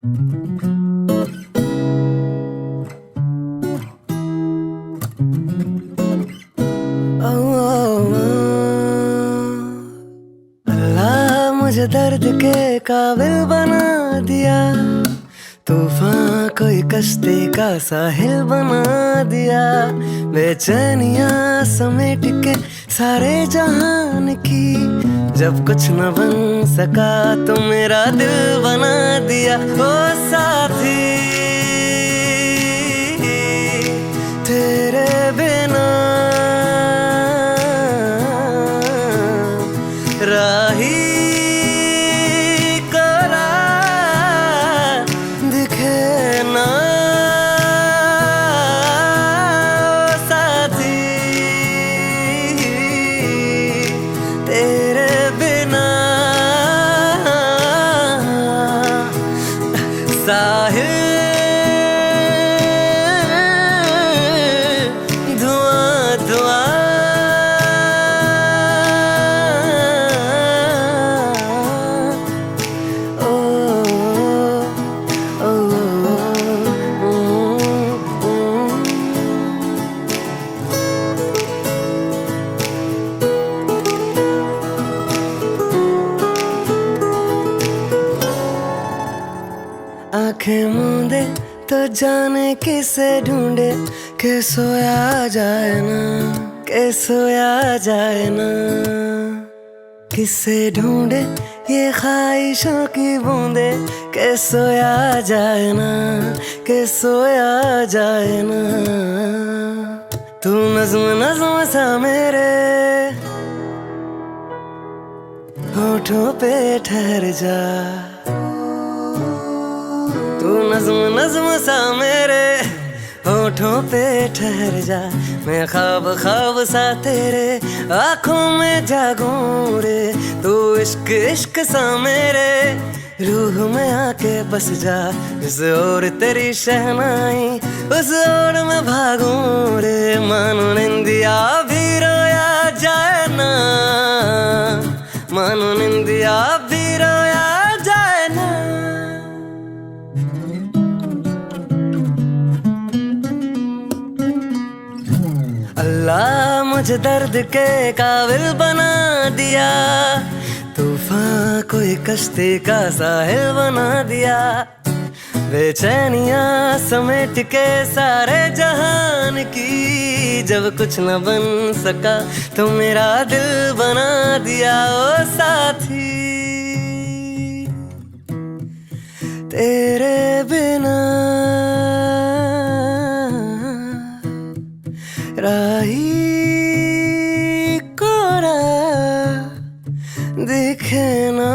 अल्लाह मुझे दर्द के काबिल बना दिया, तूफान कोई कश्ती का साहिल बना दिया। बेचैनियां समेट के सारे जहान की, जब कुछ न बन सका तो मेरा दिल बना दिया। ओ साथी तेरे बिना राही कोरा दिखे ना। साथी तेरे बिना साहिल धुआं धुआं। आंखें मूंदे तो जाने किसे ढूंढे, के सोया जाए ना, के सोया जाए ना। किसे ढूंढे ये ख्वाहिशों की बूंदे, के सोया जाए ना, के सोया जाए ना। तू नज़्म नज़्म सा मेरे होठों पे ठहर जा, तू नज़्म नज़्म सा मेरे होठों पे ठहर जा। मैं ख्वाब ख्वाब सा तेरे आँखों में जागूं रे, तू इश्क इश्क सा मेरे रूह में आके बस जा। इस ओर तेरी शहनाई उस ओर मैं भागूं रे, मानो निंदिया भी रोया जाए ना, मानो निंदिया भी रोया जाए ना। अल्लाह मुझे दर्द के काबिल बना दिया, तूफान कोई कश्ती का साहिल बना दिया। बेचैनियां समेट के सारे जहान की, जब कुछ न बन सका तो मेरा दिल बना दिया। ओ साथी तेरे बिना राही कोरा दिखे ना।